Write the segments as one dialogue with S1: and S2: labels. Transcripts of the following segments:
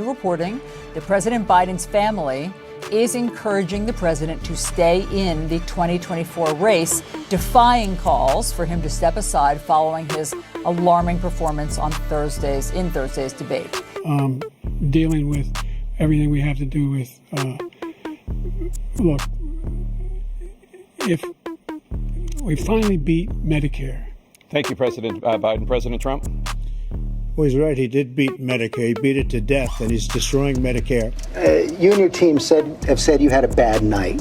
S1: Reporting that President Biden's family is encouraging the president to stay in the 2024 race, defying calls for him to step aside following his alarming performance on Thursday's debate.
S2: Dealing with everything we have to do with, look, if we finally beat Medicare.
S3: Thank you, President Biden. President Trump?
S4: Well, he's right. He did beat Medicare. He beat it to death, and he's destroying Medicare.
S5: You and your team have said you had a bad night.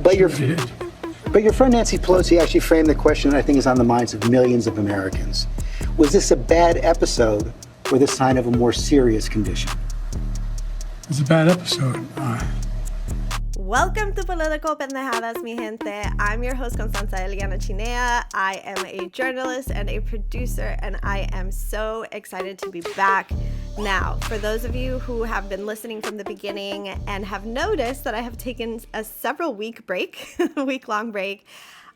S5: But your friend Nancy Pelosi actually framed the question that I think is on the minds of millions of Americans. Was this a bad episode or the sign of a more serious condition?
S2: It's a bad episode.
S6: Welcome to Political Pendejadas, mi gente. I'm your host, Constanza Eliana Chinea. I am a journalist and a producer, and I am so excited to be back. Now, for those of you who have been listening from the beginning and have noticed that I have taken a week-long break,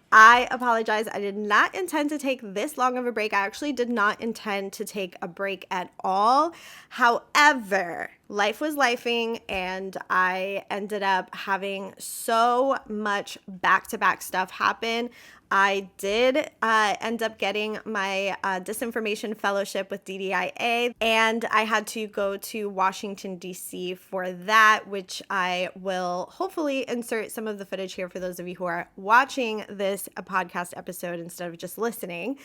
S6: I apologize. I did not intend to take this long of a break. I actually did not intend to take a break at all. However, life was lifing, and I ended up having so much back-to-back stuff happen. I did end up getting my disinformation fellowship with DDIA, and I had to go to Washington, D.C. for that, which I will hopefully insert some of the footage here for those of you who are watching this podcast episode instead of just listening.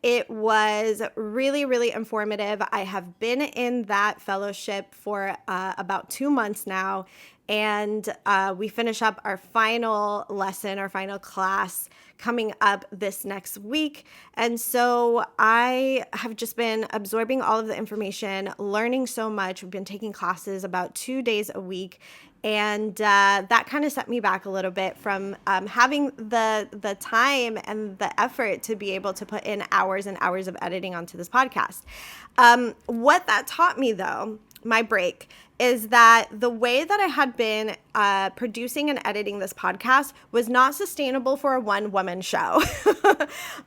S6: It was really, really informative. I have been in that fellowship for about 2 months now, and we finish up our final lesson, our final class coming up this next week. And so I have just been absorbing all of the information, learning so much. We've been taking classes about 2 days a week. And that kind of set me back a little bit from having the time and the effort to be able to put in hours and hours of editing onto this podcast. What that taught me, though, my break, is that the way that I had been producing and editing this podcast was not sustainable for a one-woman show.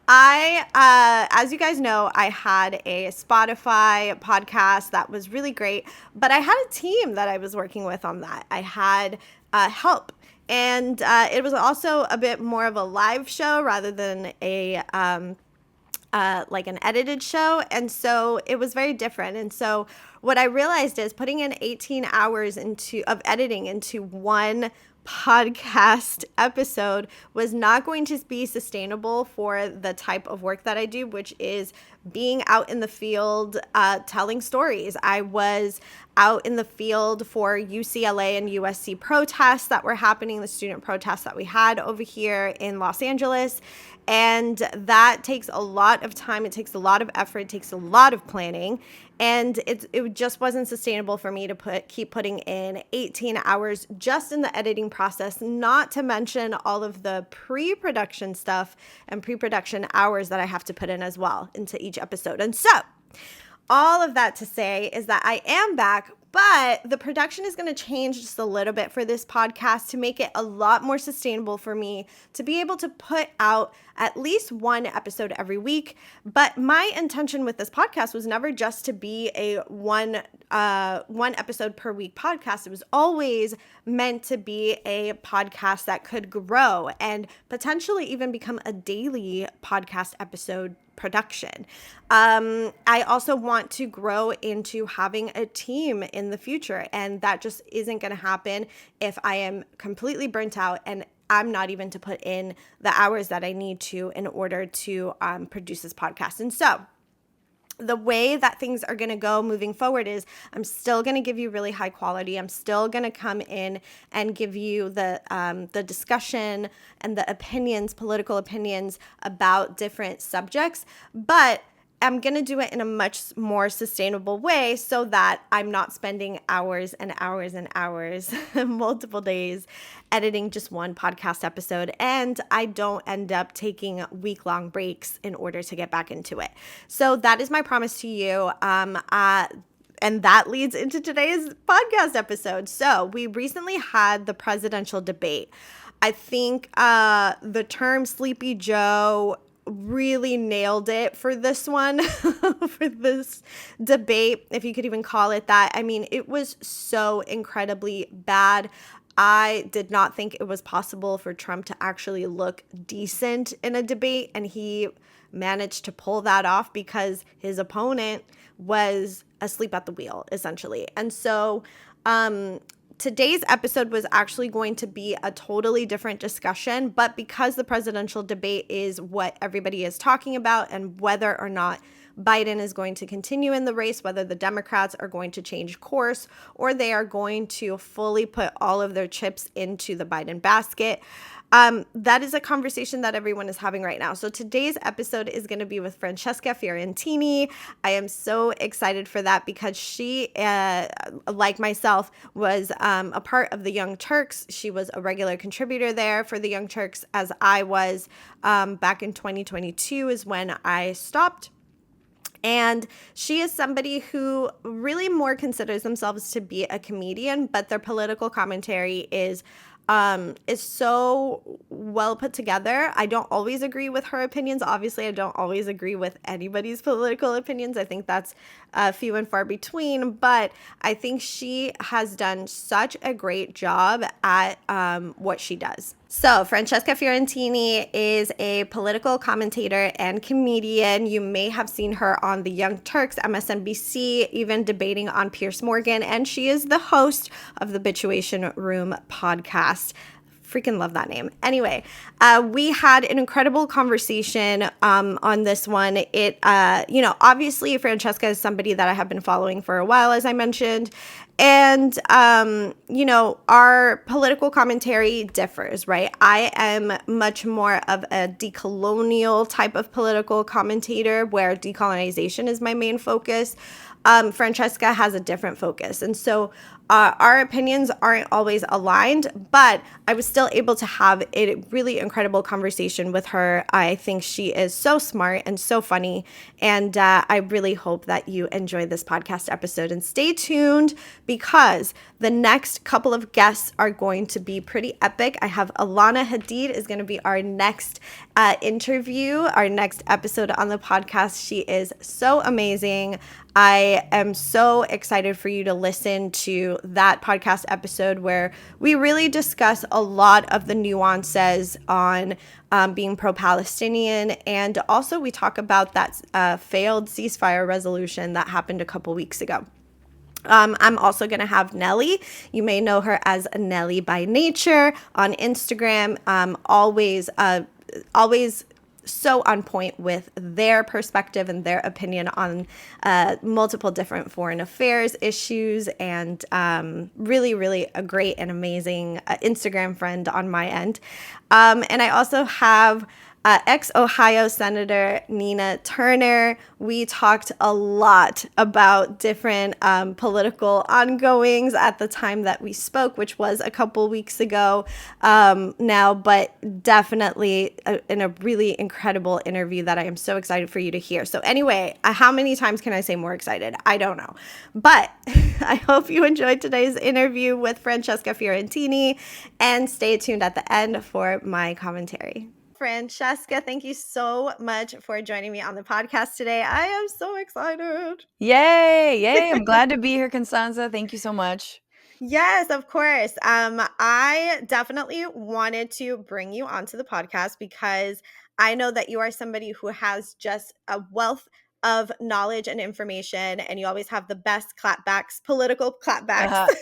S6: As you guys know, I had a Spotify podcast that was really great, but I had a team that I was working with on that. I had help. And it was also a bit more of a live show rather than a like an edited show. And so it was very different. And so what I realized is putting in 18 hours of editing into one podcast episode was not going to be sustainable for the type of work that I do, which is being out in the field, telling stories. I was out in the field for UCLA and USC protests that were happening, the student protests that we had over here in Los Angeles. And that takes a lot of time. It takes a lot of effort. It takes a lot of planning. And it just wasn't sustainable for me to keep putting in 18 hours just in the editing process, not to mention all of the pre-production stuff and pre-production hours that I have to put in as well into each episode. And so all of that to say is that I am back, but the production is going to change just a little bit for this podcast to make it a lot more sustainable for me to be able to put out at least one episode every week. But my intention with this podcast was never just to be a one episode per week podcast. It was always meant to be a podcast that could grow and potentially even become a daily podcast episode production. I also want to grow into having a team in the future, and that just isn't going to happen if I am completely burnt out and I'm not even to put in the hours that I need to in order to produce this podcast. And so the way that things are going to go moving forward is I'm still going to give you really high quality. I'm still going to come in and give you the discussion and the opinions, political opinions about different subjects, but I'm going to do it in a much more sustainable way so that I'm not spending hours and hours and hours, multiple days, editing just one podcast episode, and I don't end up taking week-long breaks in order to get back into it. So that is my promise to you. And that leads into today's podcast episode. So we recently had the presidential debate. I think the term Sleepy Joe really nailed it for this one, for this debate, if you could even call it that. I mean, it was so incredibly bad. I did not think it was possible for Trump to actually look decent in a debate, and he managed to pull that off because his opponent was asleep at the wheel, essentially. And so today's episode was actually going to be a totally different discussion, but because the presidential debate is what everybody is talking about and whether or not Biden is going to continue in the race, whether the Democrats are going to change course or they are going to fully put all of their chips into the Biden basket. That is a conversation that everyone is having right now. So today's episode is going to be with Francesca Fiorentini. I am so excited for that because she, like myself, was a part of the Young Turks. She was a regular contributor there for the Young Turks, as I was back in 2022 is when I stopped. And she is somebody who really more considers themselves to be a comedian, but their political commentary is so well put together. I don't always agree with her opinions. Obviously, I don't always agree with anybody's political opinions. I think that's few and far between, but I think she has done such a great job at what she does. So Francesca Fiorentini is a political commentator and comedian. You may have seen her on the Young Turks, MSNBC, even debating on Piers Morgan, and she is the host of the Bitchuation Room podcast. Freaking love that name. Anyway, we had an incredible conversation on this one. It, obviously Francesca is somebody that I have been following for a while, as I mentioned. And, our political commentary differs, right? I am much more of a decolonial type of political commentator where decolonization is my main focus. Francesca has a different focus. And so our opinions aren't always aligned, but I was still able to have a really incredible conversation with her. I think she is so smart and so funny. And I really hope that you enjoy this podcast episode and stay tuned because the next couple of guests are going to be pretty epic. I have Alana Hadid is going to be our next interview, our next episode on the podcast. She is so amazing. I am so excited for you to listen to that podcast episode where we really discuss a lot of the nuances on being pro-Palestinian. And also we talk about that failed ceasefire resolution that happened a couple weeks ago. I'm also going to have Nelly. You may know her as Nelly by Nature on Instagram. Always so on point with their perspective and their opinion on multiple different foreign affairs issues, and really, really a great and amazing Instagram friend on my end. And I also have ex-Ohio Senator Nina Turner. We talked a lot about different political ongoings at the time that we spoke, which was a couple weeks ago now, but definitely in a really incredible interview that I am so excited for you to hear. So anyway, how many times can I say more excited? I don't know. But I hope you enjoyed today's interview with Francesca Fiorentini, and stay tuned at the end for my commentary. Francesca, thank you so much for joining me on the podcast today. I am so excited.
S7: Yay. I'm glad to be here, Constanza. Thank you so much.
S6: Yes, of course. I definitely wanted to bring you onto the podcast because I know that you are somebody who has just a wealth of knowledge and information, and you always have the best clapbacks, political clapbacks.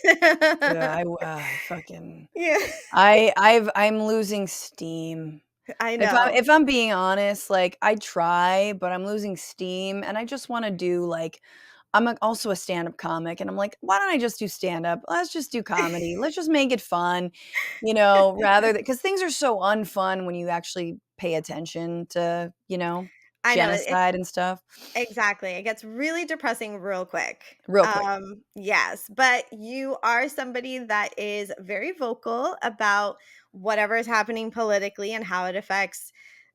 S7: I'm losing steam.
S6: I know.
S7: If I'm being honest, like I try, but I'm losing steam, and I just want to do I'm also a stand-up comic, and I'm like, why don't I just do stand-up? Let's just do comedy. Let's just make it fun, rather than, because things are so unfun when you actually pay attention to, genocide and stuff.
S6: Exactly. It gets really depressing real quick.
S7: Real quick.
S6: Yes, but you are somebody that is very vocal about whatever is happening politically and how it affects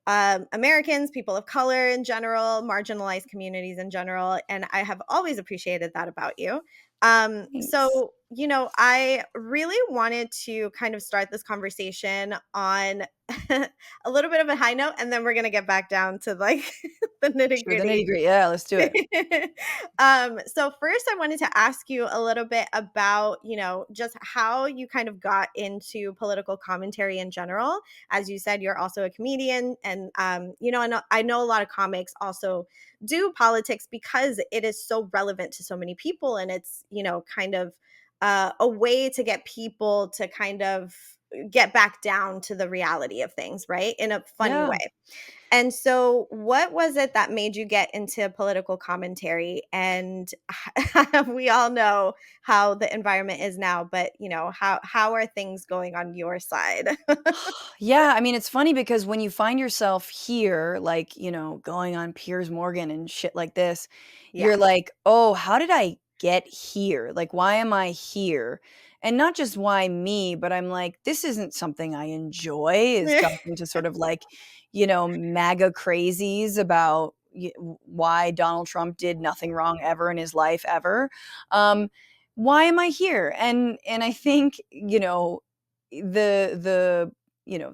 S6: Americans, people of color in general, marginalized communities in general. And I have always appreciated that about you. So I really wanted to kind of start this conversation on a little bit of a high note, and then we're going to get back down to like the nitty
S7: Sure, the
S6: gritty.
S7: nitty-gritty. Yeah, let's do it.
S6: So first I wanted to ask you a little bit about, just how you kind of got into political commentary in general. As you said, you're also a comedian, and I know a lot of comics also do politics because it is so relevant to so many people, and it's, kind of a way to get people to kind of get back down to the reality of things, right? In a funny
S7: Yeah.
S6: way. And so, what was it that made you get into political commentary? And we all know how the environment is now, but how are things going on your side?
S7: Yeah, I mean, it's funny because when you find yourself here, like, going on Piers Morgan and shit like this,
S6: Yeah.
S7: you're like, "Oh, how did I get here? Like, why am I here?" And not just why me, but I'm like, "This isn't something I enjoy," is talking to sort of like, MAGA crazies about why Donald Trump did nothing wrong ever in his life ever. Um, why am I here? And I think, the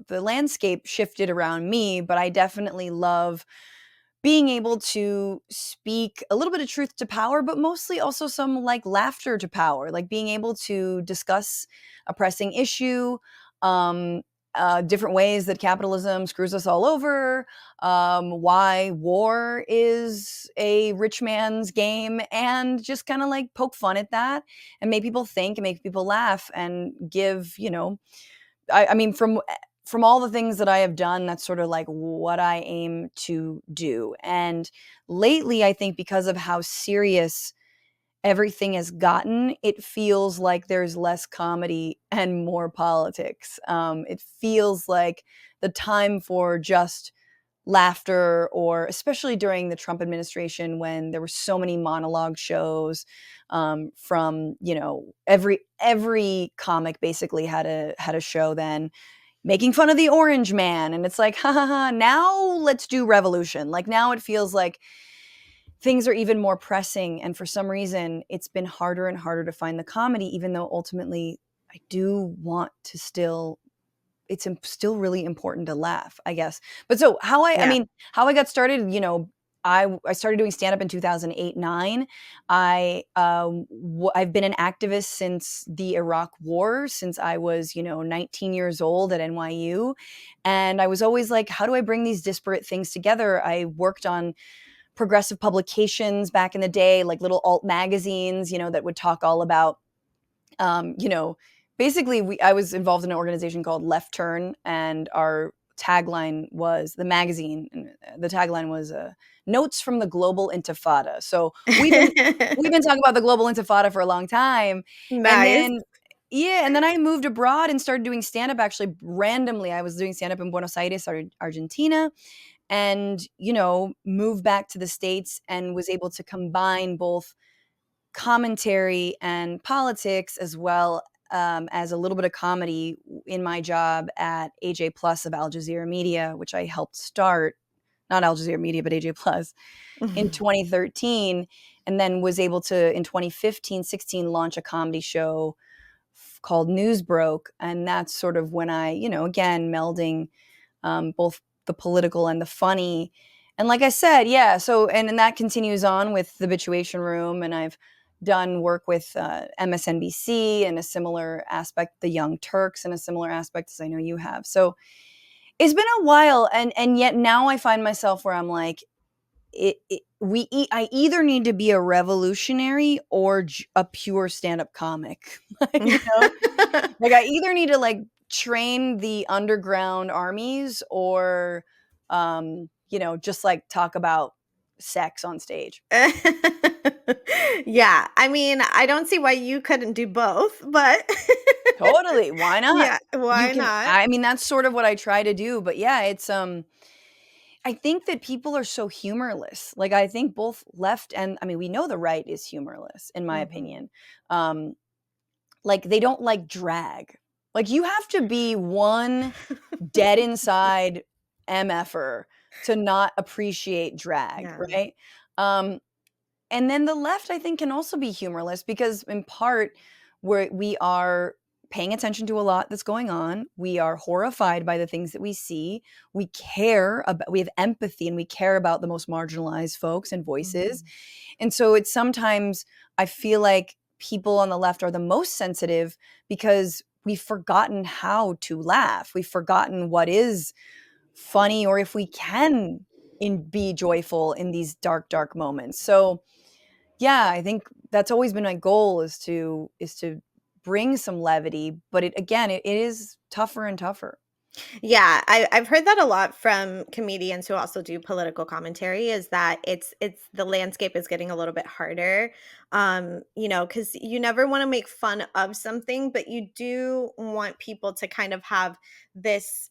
S7: landscape shifted around me, but I definitely love being able to speak a little bit of truth to power, but mostly also some like laughter to power, like being able to discuss a pressing issue, um, different ways that capitalism screws us all over, why war is a rich man's game, and just kind of like poke fun at that and make people think and make people laugh and give, I mean, from all the things that I have done, that's sort of like what I aim to do. And lately, I think because of how serious everything has gotten, it feels like there's less comedy and more politics. It feels like the time for just laughter, or especially during the Trump administration when there were so many monologue shows, from every comic basically had a show then making fun of the orange man, and it's like, ha ha ha, now let's do revolution. Like, now it feels like things are even more pressing, and for some reason it's been harder and harder to find the comedy, even though ultimately I do want to still, still really important to laugh, I guess. But so I
S6: Yeah.
S7: mean, how I got started, I started doing stand up in 2008-9. I've been an activist since the Iraq War, since I was 19 years old at NYU, and I was always like, how do I bring these disparate things together? I worked on progressive publications back in the day, like little alt magazines, that would talk all about, um, you know, basically I was involved in an organization called Left Turn, and our tagline was the magazine. And the tagline was notes from the global intifada. So we've been talking about the global intifada for a long time. And
S6: Nice.
S7: then, yeah, and then I moved abroad and started doing stand up actually randomly. I was doing stand up in Buenos Aires, Argentina, and moved back to the States and was able to combine both commentary and politics, as well, as a little bit of comedy in my job at AJ Plus of Al Jazeera Media, which I helped start, not Al Jazeera Media, but AJ Plus, in 2013, and then was able to, in 2015-16, launch a comedy show called News Broke. And that's sort of when I, again, melding both the political and the funny. And like I said, yeah, so, and that continues on with the Habituation Room, and I've done work with MSNBC in a similar aspect, the Young Turks in a similar aspect, as I know you have. So it's been a while, and yet now I find myself where I'm like, I either need to be a revolutionary or a pure stand-up comic. Like, I either need to like train the underground armies, or just like talk about sex on stage.
S6: Yeah, I mean, I don't see why you couldn't do both, but
S7: Totally, why not?
S6: yeah, why not?
S7: I mean, that's sort of what I try to do, but yeah, it's I think that people are so humorless. Like, I think both left and, I mean, we know the right is humorless, in my opinion. Like, they don't like drag. Like, you have to be one dead inside MFer to not appreciate drag,
S6: Yeah.
S7: right? And then the left, I think, can also be humorless because, in part, where we are paying attention to a lot that's going on. We are horrified by the things that we see. We care about, we have empathy, and we care about the most marginalized folks and voices. And so it's sometimes, I feel like people on the left are the most sensitive because we've forgotten how to laugh. We've forgotten what is funny, or if we can be joyful in these dark, dark moments. So yeah, I think that's always been my goal, is to bring some levity, but it is tougher and tougher.
S6: Yeah, I've heard that a lot from comedians who also do political commentary, is that it's the landscape is getting a little bit harder. Because you never want to make fun of something, but you do want people to kind of have this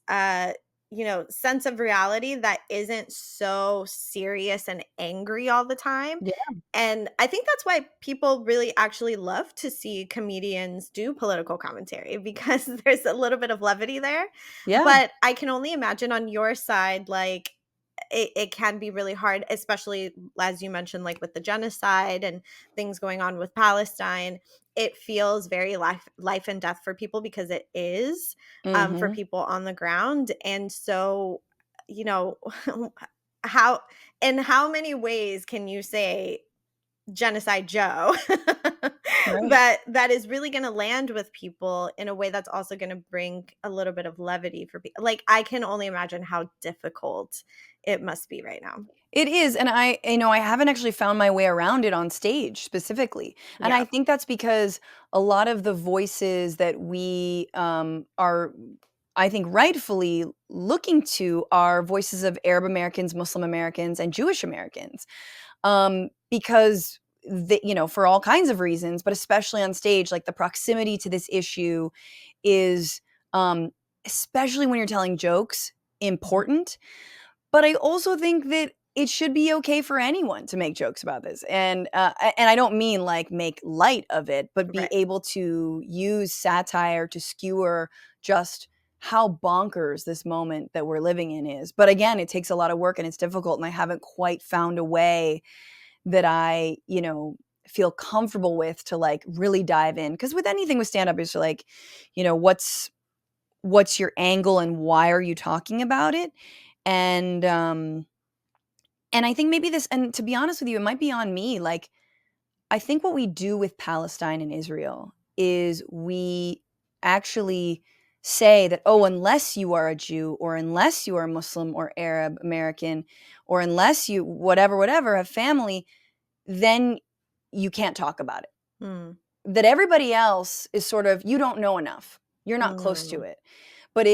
S6: sense of reality that isn't so serious and angry all the time.
S7: Yeah.
S6: And I think that's why people really actually love to see comedians do political commentary, because there's a little bit of levity there.
S7: Yeah.
S6: But I can only imagine on your side, like, it can be really hard, especially as you mentioned, like with the genocide and things going on with Palestine. It feels very life and death for people, because it is for people on the ground. And so, how in how many ways can you say Genocide Joe
S7: Right.
S6: that is really going to land with people in a way that's also going to bring a little bit of levity for people? Like, I can only imagine how difficult it must be right now.
S7: It is, and I haven't actually found my way around it on stage specifically, and
S6: Yeah.
S7: I think that's because a lot of the voices that we are, I think, rightfully looking to are voices of Arab Americans, Muslim Americans, and Jewish Americans, because for all kinds of reasons, but especially on stage, like the proximity to this issue is, especially when you're telling jokes, important. But I also think that it should be okay for anyone to make jokes about this, and I don't mean like make light of it, but be
S6: Right.
S7: able to use satire to skewer just how bonkers this moment that we're living in is. But again, it takes a lot of work and it's difficult, and I haven't quite found a way that I feel comfortable with to like really dive in. Because with anything with stand up, it's like, what's your angle and why are you talking about it? And I think maybe this, and to be honest with you, it might be on me. Like, I think what we do with Palestine and Israel is we actually say that, oh, unless you are a Jew, or unless you are Muslim or Arab American, or unless you whatever have family, then you can't talk about it.
S6: Mm.
S7: That everybody else is sort of, you don't know enough. You're not close to it. But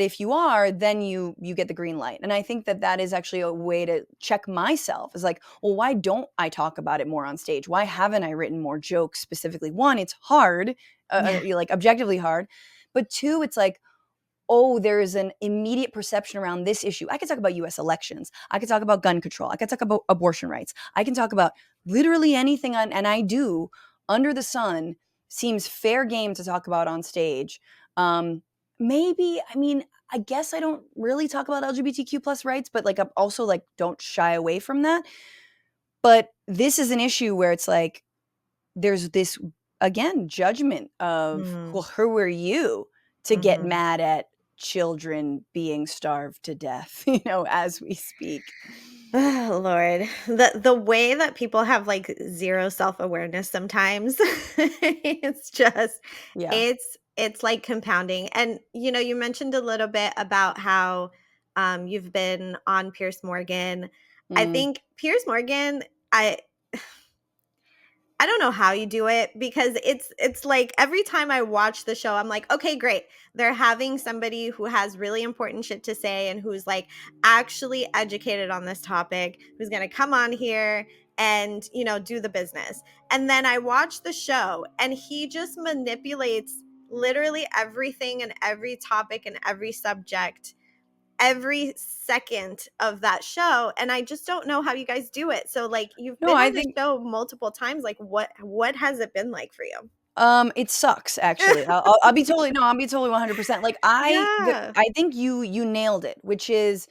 S7: if you are, then you get the green light. And I think that is actually a way to check myself. Is like, well, why don't I talk about it more on stage? Why haven't I written more jokes specifically? One, it's hard, like objectively hard. But two, it's like, oh, there is an immediate perception around this issue. I could talk about US elections. I could talk about gun control. I could talk about abortion rights. I can talk about literally anything and I do, under the sun, seems fair game to talk about on stage. Maybe, I mean, I guess I don't really talk about LGBTQ plus rights, but like, I'm also like, don't shy away from that. But this is an issue where it's like, there's this, again, judgment of, well, who are you to get mad at children being starved to death, as we speak.
S6: Oh, Lord, the way that people have like zero self-awareness sometimes, it's just,
S7: Yeah.
S6: it's like compounding. And you mentioned a little bit about how you've been on Piers Morgan. I think Piers Morgan, I don't know how you do it, because it's like every time I watch the show, I'm like, okay, great. They're having somebody who has really important shit to say and who's like actually educated on this topic, who's going to come on here and, do the business. And then I watch the show and he just manipulates literally everything and every topic and every subject every second of that show, and I just don't know how you guys do it. So like, you've been
S7: I
S6: on the
S7: think
S6: show multiple times. Like, what has it been like for you?
S7: it sucks, actually. I'll be totally 100%. Like,
S6: Yeah.
S7: I think you nailed it, which is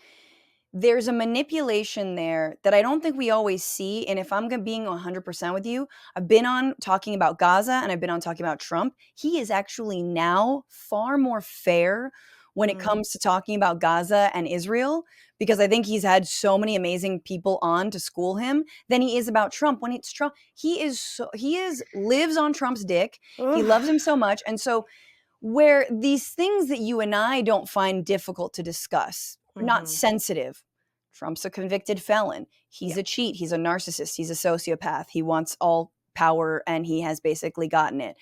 S7: there's a manipulation there that I don't think we always see. And if I'm being 100% with you, I've been on talking about Gaza and I've been on talking about Trump. He is actually now far more fair when it comes to talking about Gaza and Israel, because I think he's had so many amazing people on to school him than he is about Trump. When it's Trump, he lives on Trump's dick. He loves him so much. And so where these things that you and I don't find difficult to discuss, not sensitive. Trump's a convicted felon. He's a cheat. He's a narcissist. He's a sociopath. He wants all power and he has basically gotten it.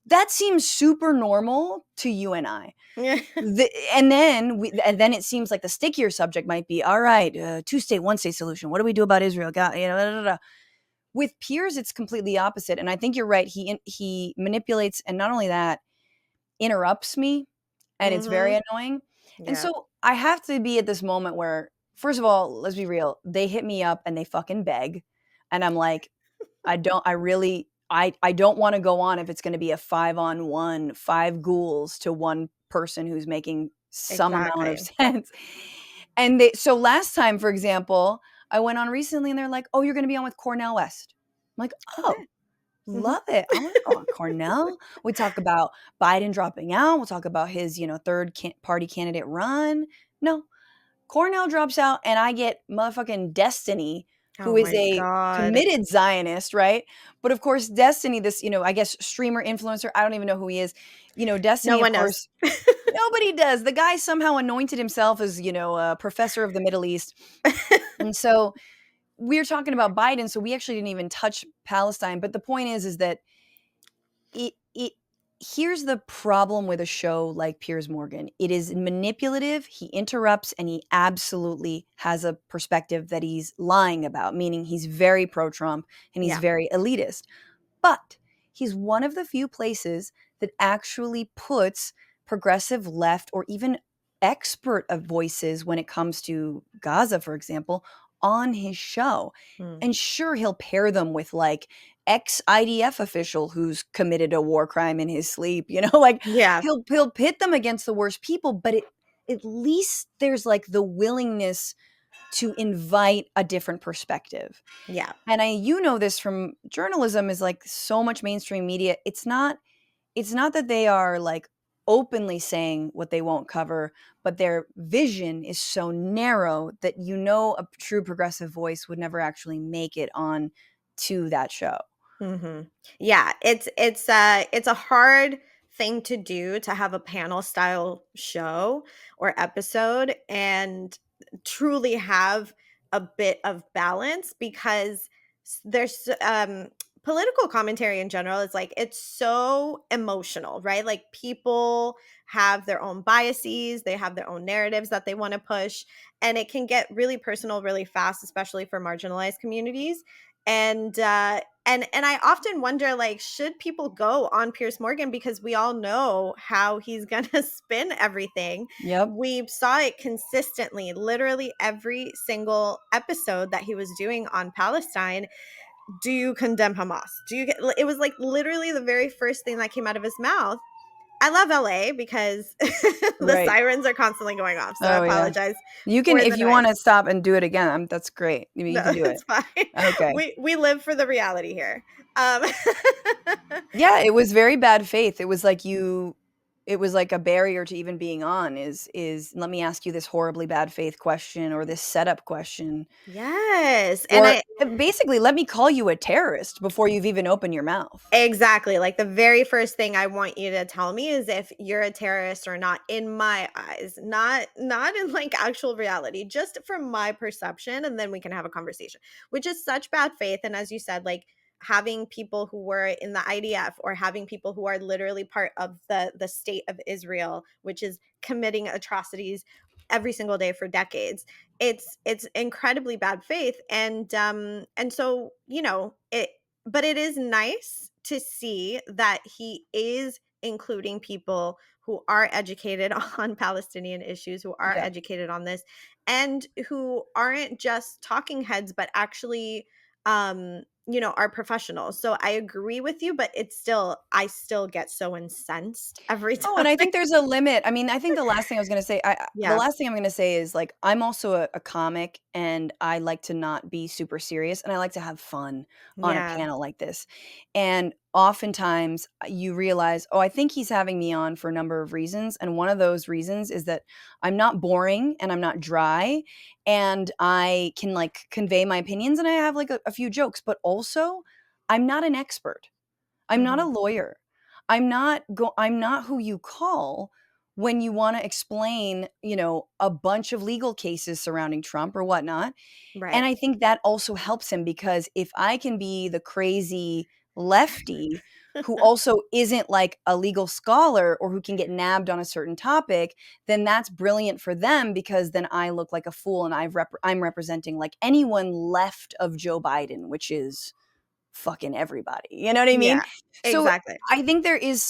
S7: That seems super normal to you and I. And then it seems like the stickier subject might be, all right, 2-state, 1-state solution. What do we do about Israel? With Piers, it's completely opposite. And I think you're right. He manipulates, and not only that, interrupts me, and it's very annoying. And so I have to be at this moment where, first of all, let's be real, they hit me up and they fucking beg, and I'm like, I don't want to go on if it's going to be a 5-on-1, 5 ghouls to one person who's making some amount of sense. And so last time, for example, I went on recently and they're like, oh, you're going to be on with Cornel West. I'm like, oh, love it. I want to go on Cornell. We talk about Biden dropping out. We'll talk about his, third party candidate run. No, Cornell drops out and I get motherfucking Destiny, who is a committed Zionist, right? But of course, Destiny, this, I guess streamer, influencer, I don't even know who he is. Destiny,
S6: no one
S7: of course, nobody does. The guy somehow anointed himself as, a professor of the Middle East. And so we're talking about Biden, so we actually didn't even touch Palestine. But the point is that here's the problem with a show like Piers Morgan. It is manipulative. He interrupts, and he absolutely has a perspective that he's lying about, meaning he's very pro-Trump and he's very elitist. But he's one of the few places that actually puts progressive left or even expert voices when it comes to Gaza, for example, on his show. And sure, he'll pair them with like ex-IDF official who's committed a war crime in his sleep, he'll pit them against the worst people, but at least there's like the willingness to invite a different perspective.
S6: Yeah.
S7: And this from journalism, is like so much mainstream media. It's not that they are like openly saying what they won't cover, but their vision is so narrow that a true progressive voice would never actually make it on to that show.
S6: Yeah, it's a hard thing to do, to have a panel style show or episode and truly have a bit of balance, because there's political commentary in general is like, it's so emotional, right? Like, people have their own biases, they have their own narratives that they want to push, and it can get really personal really fast, especially for marginalized communities. And I often wonder, like, should people go on Piers Morgan, because we all know how he's gonna spin everything.
S7: Yep.
S6: We saw it consistently, literally every single episode that he was doing on Palestine. Do you condemn Hamas? It was like literally the very first thing that came out of his mouth. I love LA because the sirens are constantly going off. So I apologize.
S7: You can, if you want to stop and do it again, that's great. You can do it.
S6: It's fine.
S7: Okay.
S6: We live for the reality here.
S7: Yeah, it was very bad faith. It was like it was like a barrier to even being on is let me ask you this horribly bad faith question or this setup question.
S6: Yes.
S7: And basically, let me call you a terrorist before you've even opened your mouth.
S6: Exactly. Like, the very first thing I want you to tell me is if you're a terrorist or not, in my eyes, not in like actual reality, just from my perception. And then we can have a conversation, which is such bad faith. And as you said, like, having people who were in the IDF or having people who are literally part of the state of Israel, which is committing atrocities every single day for decades. It's incredibly bad faith. And so, but it is nice to see that he is including people who are educated on Palestinian issues, who are educated on this, and who aren't just talking heads, but actually are professionals. So I agree with you, but I still get so incensed every time.
S7: Oh, and I think there's a limit. I mean, I think the last thing I was going to say, the
S6: Yeah.
S7: last thing I'm going to say is like, I'm also a comic and I like to not be super serious and I like to have fun on a
S6: Yeah.
S7: panel like this. And oftentimes you realize, oh, I think he's having me on for a number of reasons. And one of those reasons is that I'm not boring and I'm not dry and I can like convey my opinions and I have like a few jokes, but also I'm not an expert. I'm not a
S6: Mhm.
S7: lawyer. I'm not who you call when you want to explain, a bunch of legal cases surrounding Trump or whatnot. And
S6: Right.
S7: I think that also helps him because if I can be the crazy lefty who also isn't like a legal scholar or who can get nabbed on a certain topic, then that's brilliant for them because then I look like a fool and I'm representing like anyone left of Joe Biden, which is fucking everybody. You know what I mean?
S6: Yeah.
S7: So
S6: Exactly.
S7: I think there is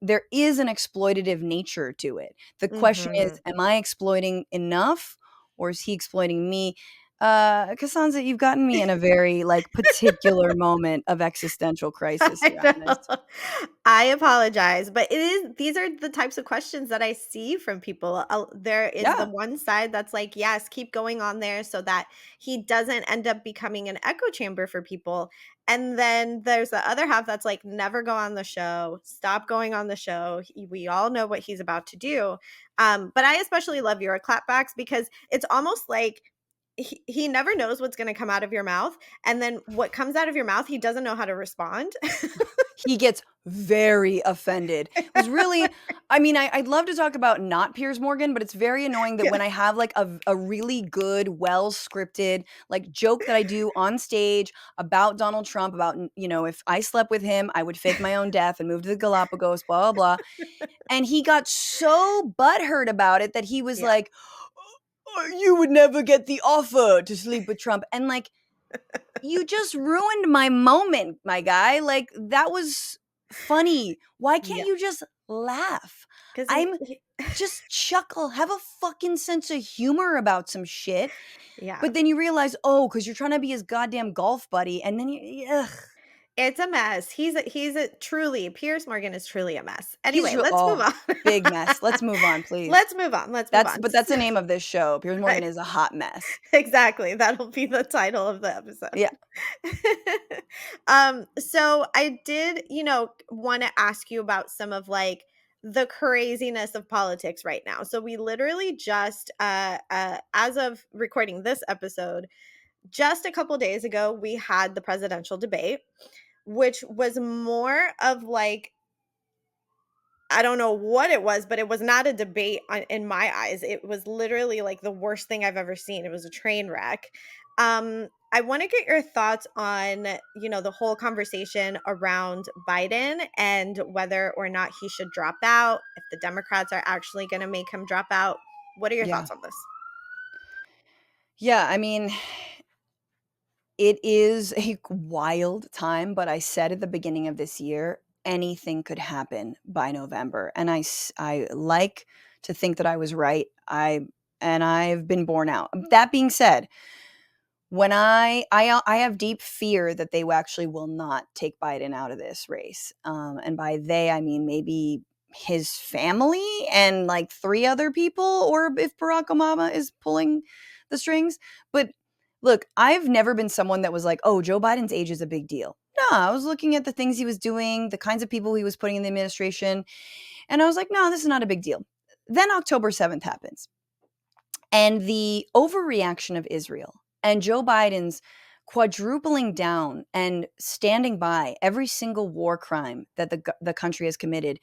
S7: there is an exploitative nature to it. The question is,
S6: Mhm.
S7: am I exploiting enough or is he exploiting me? Cassandra, you've gotten me in a very like particular moment of existential crisis
S6: I
S7: here on this.
S6: know. I apologize, but these are the types of questions that I see from people. There is the
S7: Yeah.
S6: one side that's like, yes, keep going on there so that he doesn't end up becoming an echo chamber for people. And then there's the other half that's like, never go on the show, stop going on the show. We all know what he's about to do. But I especially love your clapbacks because it's almost like he never knows what's going to come out of your mouth. And then what comes out of your mouth, he doesn't know how to respond.
S7: He gets very offended. It was really, I mean, I'd love to talk about not Piers Morgan, but it's very annoying that
S6: Yeah.
S7: when I have like a really good, well scripted like joke that I do on stage about Donald Trump, about, if I slept with him, I would fake my own death and move to the Galapagos, blah, blah, blah. And he got so butthurt about it that he was
S6: Yeah.
S7: like, you would never get the offer to sleep with Trump. And like, you just ruined my moment, my guy. Like, that was funny. Why
S6: Yeah.
S7: can't you just laugh?
S6: Because
S7: I'm just chuckle, have a fucking sense of humor about some shit.
S6: yeah.
S7: But then you realize, oh, because you're trying to be his goddamn golf buddy. And then ugh.
S6: It's a mess. He's a truly, Piers Morgan is truly a mess.
S7: He's
S6: Anyway, let's move on.
S7: big mess. Let's move on, please.
S6: Let's move on. Let's move on.
S7: But that's the name of this show. Piers Morgan
S6: Right.
S7: is a hot mess.
S6: Exactly. That'll be the title of the episode.
S7: Yeah.
S6: So I did, want to ask you about some of like the craziness of politics right now. So we literally just as of recording this episode, just a couple days ago, we had the presidential debate, which was more of like, I don't know what it was, but it was not a debate in my eyes. It was literally like the worst thing I've ever seen. It was a train wreck. I want to get your thoughts on, the whole conversation around Biden and whether or not he should drop out, if the Democrats are actually going to make him drop out. What are your
S7: Yeah.
S6: thoughts on this?
S7: Yeah. I mean, it is a wild time, but I said at the beginning of this year, anything could happen by November. And I like to think that I was right. I've been borne out. That being said, when I have deep fear that they actually will not take Biden out of this race. And by they, I mean maybe his family and like 3 other people, or if Barack Obama is pulling the strings. But look, I've never been someone that was like, oh, Joe Biden's age is a big deal. No, I was looking at the things he was doing, the kinds of people he was putting in the administration. And I was like, no, this is not a big deal. Then October 7th happens. And the overreaction of Israel and Joe Biden's quadrupling down and standing by every single war crime that the country has committed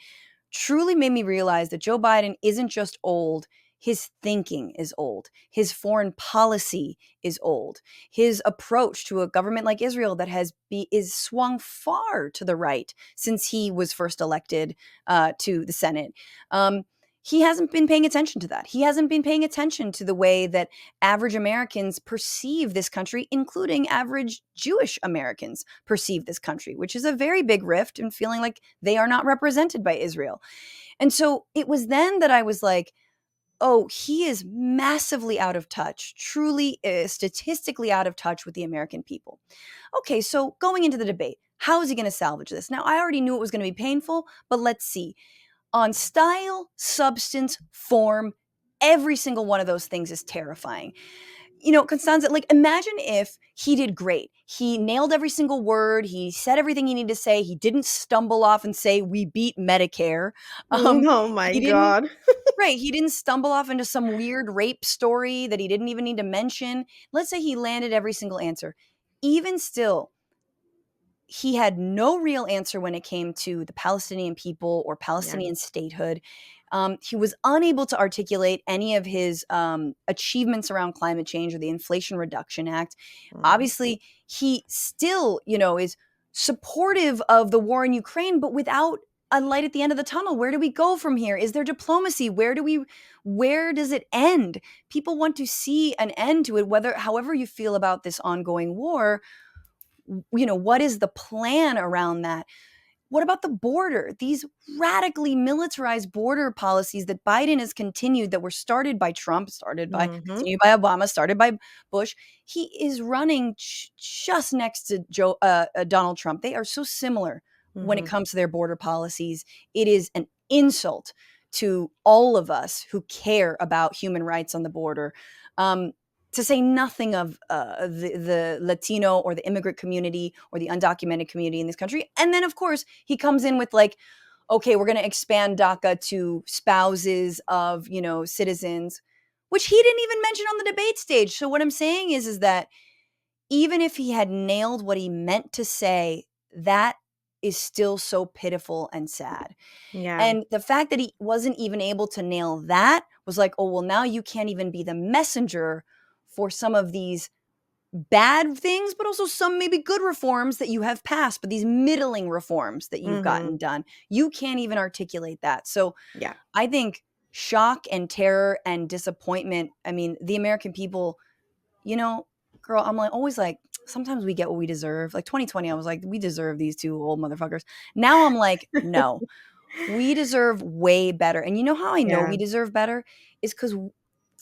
S7: truly made me realize that Joe Biden isn't just old. His thinking is old. His foreign policy is old. His approach to a government like Israel that is swung far to the right since he was first elected to the Senate. He hasn't been paying attention to that. He hasn't been paying attention to the way that average Americans perceive this country, including average Jewish Americans perceive this country, which is a very big rift and feeling like they are not represented by Israel. And so it was then that I was like, oh, he is massively out of touch, truly statistically out of touch with the American people. Okay, so going into the debate, how is he going to salvage this? Now, I already knew it was going to be painful, but let's see. On style, substance, form, every single one of those things is terrifying. Constanza, like, imagine if he did great. He nailed every single word. He said everything he needed to say. He didn't stumble off and say, "We beat Medicare."
S6: Oh my
S7: He didn't,
S6: God.
S7: right. He didn't stumble off into some weird rape story that he didn't even need to mention. Let's say he landed every single answer. Even still, he had no real answer when it came to the Palestinian people or Palestinian statehood. He was unable to articulate any of his achievements around climate change or the Inflation Reduction Act. Obviously, he still, is supportive of the war in Ukraine, but without a light at the end of the tunnel. Where do we go from here? Is there diplomacy? Where does it end? People want to see an end to it, however you feel about this ongoing war. What is the plan around that? What about the border? These radically militarized border policies that Biden has continued, that were started by Trump, continued by Obama, started by Bush. He is running just next to Donald Trump. They are so similar when it comes to their border policies. It is an insult to all of us who care about human rights on the border. To say nothing of the Latino or the immigrant community or the undocumented community in this country. And then, of course, he comes in with like, okay, we're going to expand DACA to spouses of, citizens, which he didn't even mention on the debate stage. So what I'm saying is that even if he had nailed what he meant to say, that is still so pitiful and sad.
S6: Yeah.
S7: And the fact that he wasn't even able to nail that was like, oh, well, now you can't even be the messenger for some of these bad things, but also some maybe good reforms that you have passed, but these middling reforms that you've gotten done. You can't even articulate that. So
S6: Yeah.
S7: I think shock and terror and disappointment, I mean, the American people, girl, I'm like always like, sometimes we get what we deserve. Like 2020, I was like, we deserve these two old motherfuckers. Now I'm like, no, we deserve way better. And you know how I know we deserve better is because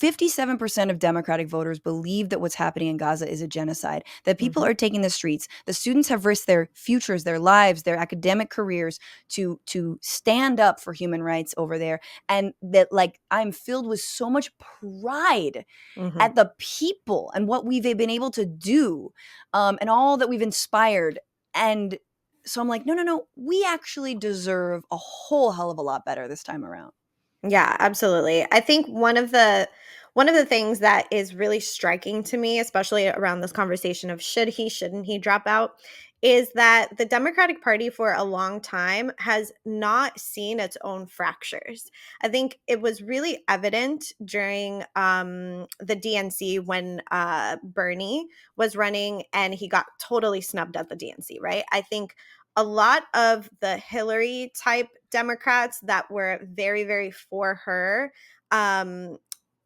S7: 57% of Democratic voters believe that what's happening in Gaza is a genocide, that people are taking the streets. The students have risked their futures, their lives, their academic careers to stand up for human rights over there. And that, like, I'm filled with so much pride at the people and what we've been able to do, and all that we've inspired. And so I'm like, no, we actually deserve a whole hell of a lot better this time around.
S6: Yeah, absolutely. I think one of the things that is really striking to me, especially around this conversation of shouldn't he drop out, is that the Democratic Party for a long time has not seen its own fractures. I think it was really evident during the DNC when Bernie was running and he got totally snubbed at the DNC, right? I think a lot of the Hillary type Democrats that were very, very for her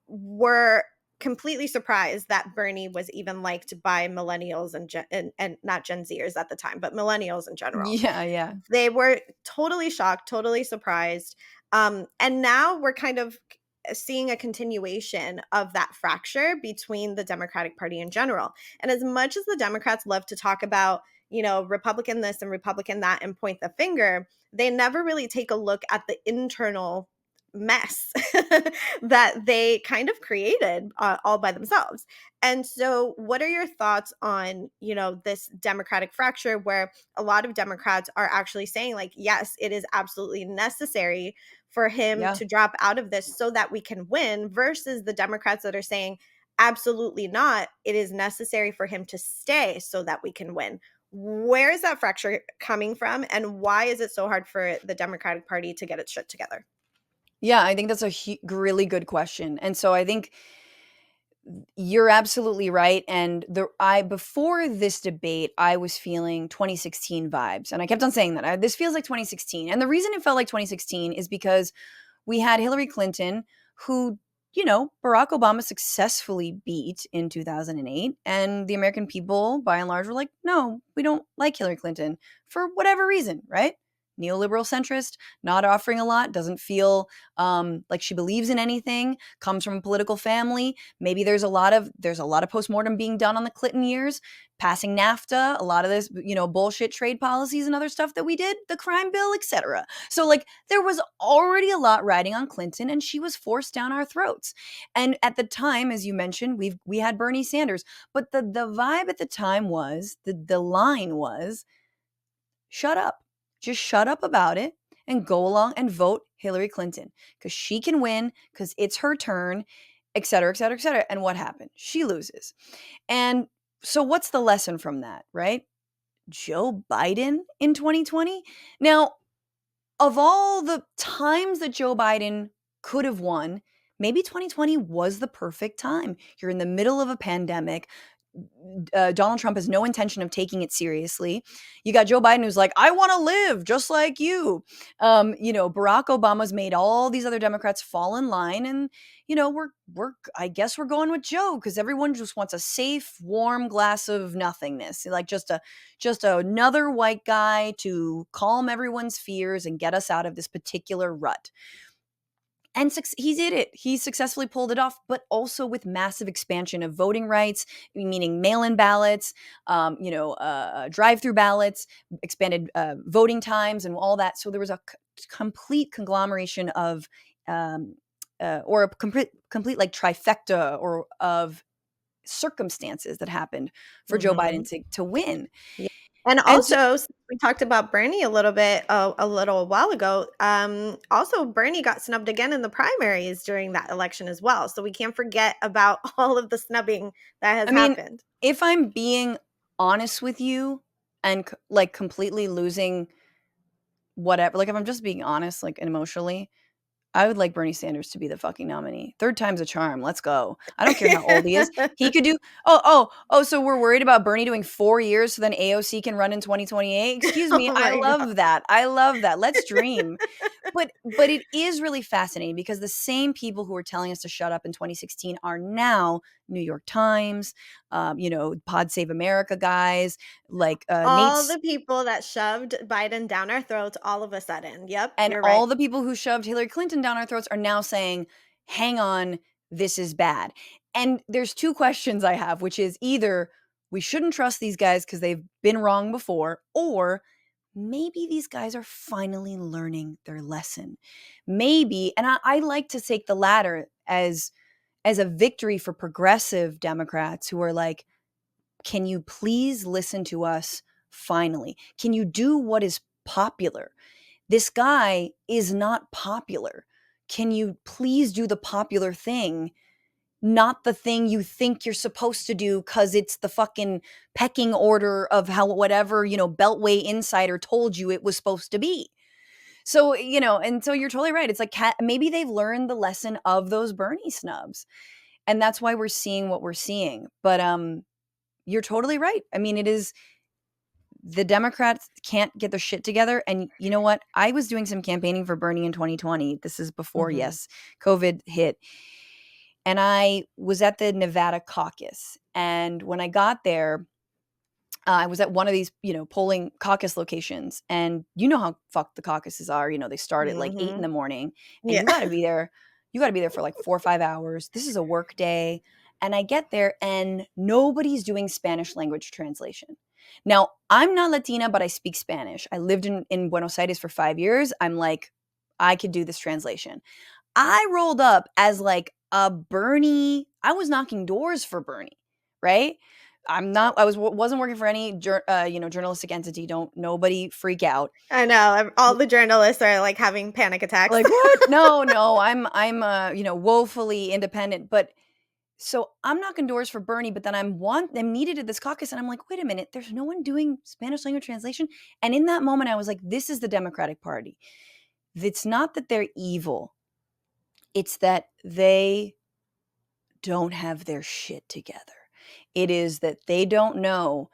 S6: were completely surprised that Bernie was even liked by millennials and not Gen Zers at the time, but millennials in general.
S7: Yeah.
S6: They were totally shocked, totally surprised. And now we're kind of seeing a continuation of that fracture between the Democratic Party in general. And as much as the Democrats love to talk about, Republican this and Republican that and point the finger, they never really take a look at the internal mess that they kind of created all by themselves. And so what are your thoughts on, this Democratic fracture where a lot of Democrats are actually saying like, yes, it is absolutely necessary for him to drop out of this so that we can win, versus the Democrats that are saying, absolutely not, it is necessary for him to stay so that we can win. Where is that fracture coming from, and why is it so hard for the Democratic Party to get its shit together?
S7: Yeah, I think that's a really good question. And so I think you're absolutely right. And before this debate, I was feeling 2016 vibes. And I kept on saying that. This feels like 2016. And the reason it felt like 2016 is because we had Hillary Clinton, who, Barack Obama successfully beat in 2008. And the American people, by and large, were like, no, we don't like Hillary Clinton for whatever reason, right? neoliberal centrist, not offering a lot, doesn't feel like she believes in anything, comes from a political family. Maybe there's a lot of postmortem being done on the Clinton years, passing NAFTA, a lot of this, bullshit trade policies and other stuff that we did, the crime bill, etc. So like there was already a lot riding on Clinton, and she was forced down our throats. And at the time, as you mentioned, we had Bernie Sanders, but the vibe at the time was, the line was, shut up. Just shut up about it and go along and vote Hillary Clinton because she can win, because it's her turn, et cetera, et cetera, et cetera. And what happened? She loses. And so what's the lesson from that, right? Joe Biden in 2020? Now, of all the times that Joe Biden could have won, maybe 2020 was the perfect time. You're in the middle of a pandemic. Donald Trump has no intention of taking it seriously. You got Joe Biden who's like, I want to live just like you. Barack Obama's made all these other Democrats fall in line, and I guess we're going with Joe because everyone just wants a safe, warm glass of nothingness, like just another white guy to calm everyone's fears and get us out of this particular rut. And he did it. He successfully pulled it off, but also with massive expansion of voting rights, meaning mail-in ballots, drive-through ballots, expanded voting times, and all that. So there was a complete conglomeration of, or a complete like trifecta or of circumstances that happened for Joe Biden to win.
S6: Yeah. And also, we talked about Bernie a little bit a little while ago. Also, Bernie got snubbed again in the primaries during that election as well. So we can't forget about all of the snubbing that has happened.
S7: If I'm being honest with you and like completely losing whatever, like if I'm just being honest, like emotionally, I would like Bernie Sanders to be the fucking nominee. Third time's a charm. Let's go. I don't care how old he is. He could do. So we're worried about Bernie doing 4 years so then AOC can run in 2028. Excuse me. I love that. Let's dream. But it is really fascinating because the same people who were telling us to shut up in 2016 are now New York Times, Pod Save America guys, like
S6: all the people that shoved Biden down our throats all of a sudden. Yep.
S7: And all the people who shoved Hillary Clinton down our throats are now saying, hang on, this is bad. And there's two questions I have, which is either we shouldn't trust these guys because they've been wrong before, or maybe these guys are finally learning their lesson. Maybe, and I like to take the latter as a victory for progressive Democrats who are like, can you please listen to us finally? Can you do what is popular? This guy is not popular. Can you please do the popular thing, not the thing you think you're supposed to do because it's the fucking pecking order of how whatever, Beltway insider told you it was supposed to be. So, and so you're totally right. It's like maybe they've learned the lesson of those Bernie snubs. And that's why we're seeing what we're seeing. But you're totally right. I mean, it is, the Democrats can't get their shit together. And you know what? I was doing some campaigning for Bernie in 2020. This is before, yes, COVID hit. And I was at the Nevada caucus. And when I got there, I was at one of these, polling caucus locations. And you know how fucked the caucuses are. They start at like 8 in the morning. And you got to be there. You got to be there for like 4 or 5 hours. This is a work day. And I get there and nobody's doing Spanish language translation. Now, I'm not Latina, but I speak Spanish. I lived in Buenos Aires for 5 years. I'm like, I could do this translation. I rolled up as like a Bernie. I was knocking doors for Bernie, right? Wasn't working for any journalistic entity. Nobody freak out.
S6: I know all the journalists are like having panic attacks.
S7: Like what? No, I'm woefully independent. But so I'm knocking doors for Bernie, but then I'm needed at this caucus, and I'm like, wait a minute, there's no one doing Spanish language translation. And in that moment, I was like, this is the Democratic Party. It's not that they're evil. It's that they don't have their shit together. It is that they don't know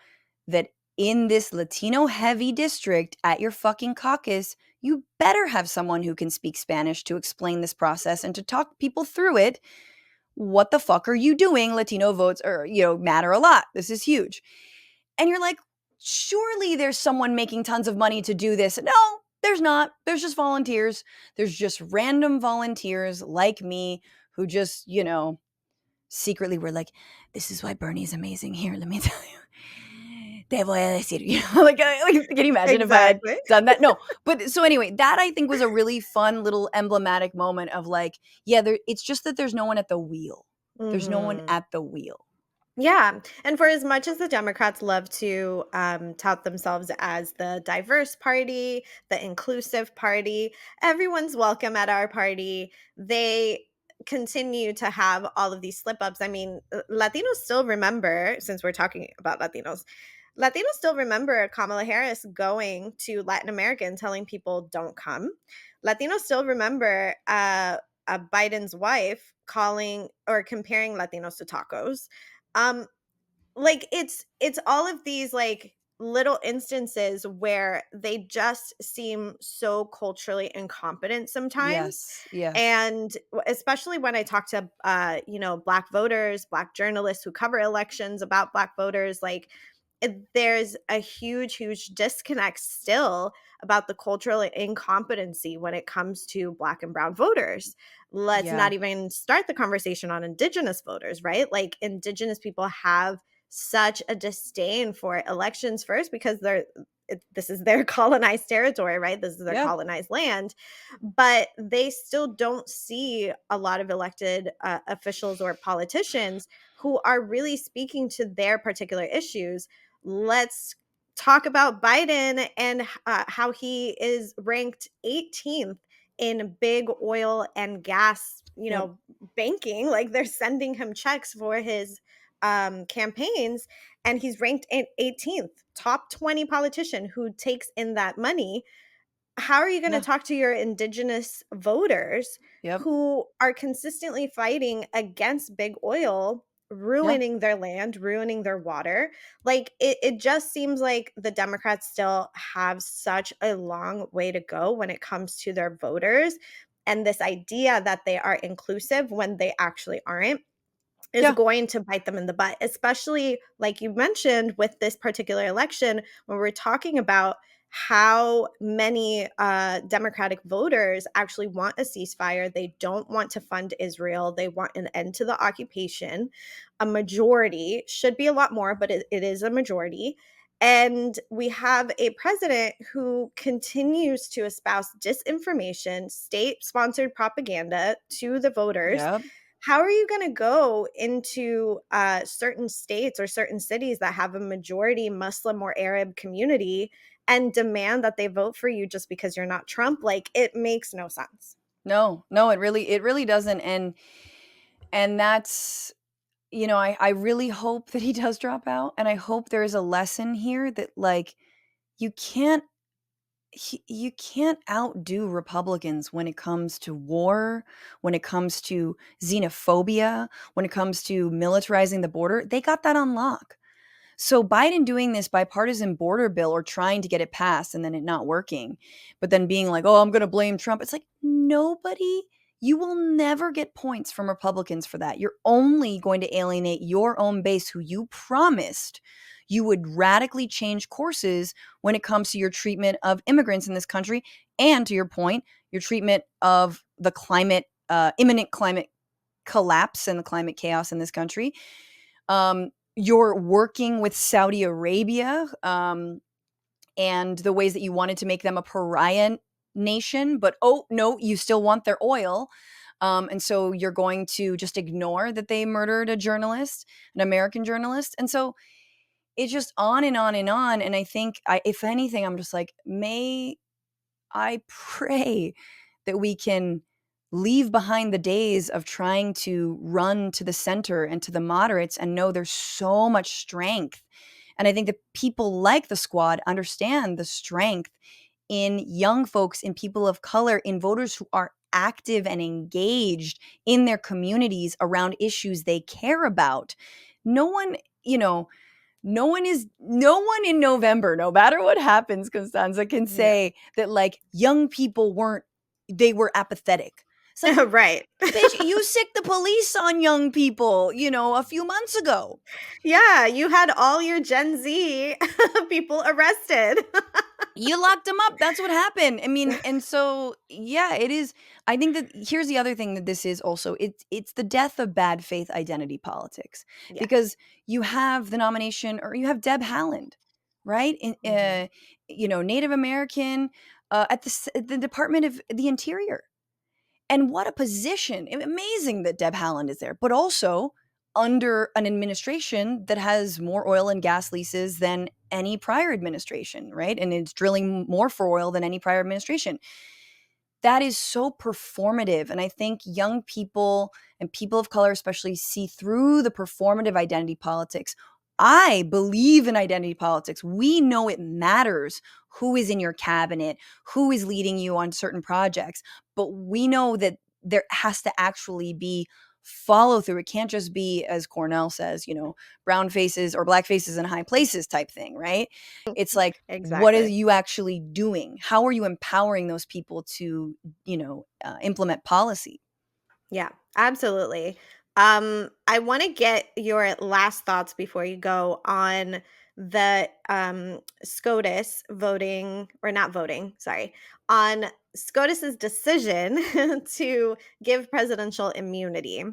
S7: that in this Latino heavy district at your fucking caucus, you better have someone who can speak Spanish to explain this process and to talk people through it. What the fuck are you doing? Latino votes matter a lot. This is huge. And you're like, surely there's someone making tons of money to do this. No, There's not. There's just volunteers. There's just random volunteers like me who just, secretly were like, this is why Bernie's amazing. Here, let me tell you. Te voy a decir. Like, can you imagine if I had
S6: Exactly.
S7: done that? No. But so anyway, that I think was a really fun little emblematic moment of like, it's just that there's no one at the wheel. There's no one at the wheel.
S6: Yeah. And for as much as the Democrats love to tout themselves as the diverse party, the inclusive party, everyone's welcome at our party. They continue to have all of these slip ups. I mean, Latinos still remember, since we're talking about Latinos still remember Kamala Harris going to Latin America and telling people don't come. Latinos still remember Biden's wife calling or comparing Latinos to tacos. Like it's all of these like little instances where they just seem so culturally incompetent sometimes.
S7: Yes.
S6: And especially when I talk to Black voters, Black journalists who cover elections about Black voters, like there's a huge disconnect still about the cultural incompetency when it comes to Black and brown voters. Let's
S7: Yeah.
S6: not even start the conversation on Indigenous voters, right? Like Indigenous people have such a disdain for elections first because this is their colonized territory, right? This is their colonized land, but they still don't see a lot of elected officials or politicians who are really speaking to their particular issues. Let's talk about Biden and how he is ranked 18th in big oil and gas, banking. Like they're sending him checks for his campaigns, and he's ranked 18th, top 20 politician who takes in that money. How are you going to talk to your Indigenous voters who are consistently fighting against big oil, ruining their land, ruining their water? Like it just seems like the Democrats still have such a long way to go when it comes to their voters, and this idea that they are inclusive when they actually aren't is going to bite them in the butt, especially like you mentioned with this particular election, when we're talking about how many Democratic voters actually want a ceasefire. They don't want to fund Israel. They want an end to the occupation. A majority, should be a lot more, but it is a majority. And we have a president who continues to espouse disinformation, state-sponsored propaganda to the voters. How are you going to go into certain states or certain cities that have a majority Muslim or Arab community and demand that they vote for you just because you're not Trump? Like, it makes no sense.
S7: No, it really doesn't. And that's, I really hope that he does drop out. And I hope there is a lesson here that like, you can't outdo Republicans when it comes to war, when it comes to xenophobia, when it comes to militarizing the border. They got that on lock. So Biden doing this bipartisan border bill or trying to get it passed and then it not working, but then being like, oh, I'm going to blame Trump. It's like, you will never get points from Republicans for that. You're only going to alienate your own base who you promised you would radically change courses when it comes to your treatment of immigrants in this country. And to your point, your treatment of the climate, imminent climate collapse and the climate chaos in this country. You're working with Saudi Arabia and the ways that you wanted to make them a pariah nation, but oh no, you still want their oil. And so you're going to just ignore that they murdered a journalist, an American journalist. And so it's just on and on and on. And I think, if anything, I'm just like, may I pray that we can leave behind the days of trying to run to the center and to the moderates and know there's so much strength. And I think that people like the squad understand the strength in young folks, in people of color, in voters who are active and engaged in their communities around issues they care about. No one in November, no matter what happens, Constanza, can say that like young people were apathetic. It's like,
S6: right.
S7: Bitch, you sicked the police on young people, a few months ago.
S6: Yeah, you had all your Gen Z people arrested.
S7: You locked him up. That's what happened. I mean, and so yeah, it is. I think that here's the other thing that this is also. It's the death of bad faith identity politics,
S6: Yeah.
S7: because you have the nomination, or you have Deb Haaland, right? Native American, at the Department of the Interior. And what a position. Amazing that Deb Haaland is there, but also under an administration that has more oil and gas leases than any prior administration, right? And it's drilling more for oil than any prior administration. That is so performative. And I think young people and people of color especially see through the performative identity politics. I believe in identity politics. We know it matters who is in your cabinet, who is leading you on certain projects, but we know that there has to actually be follow through. It can't just be, as Cornell says, brown faces or black faces in high places type thing, right? It's like, what are
S6: Exactly.
S7: you actually doing? How are you empowering those people to, implement policy?
S6: Yeah, absolutely. I want to get your last thoughts before you go on the SCOTUS voting, or not voting, sorry, on SCOTUS's decision to give presidential immunity.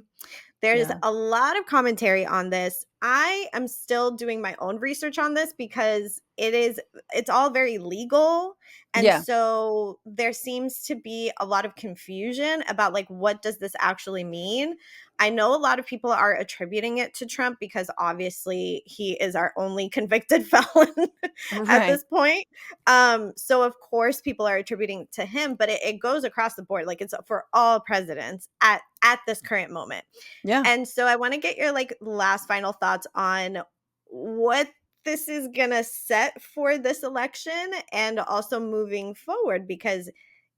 S6: There's
S7: Yeah.
S6: a lot of commentary on this. I am still doing my own research on this because it's all very legal. And
S7: Yeah.
S6: so there seems to be a lot of confusion about like, what does this actually mean? I know a lot of people are attributing it to Trump because obviously he is our only convicted felon at
S7: Right.
S6: this point. So of course people are attributing it to him, but it goes across the board. Like, it's for all presidents at this current moment.
S7: Yeah.
S6: And so I want to get your like last final thoughts on what this is going to set for this election and also moving forward, because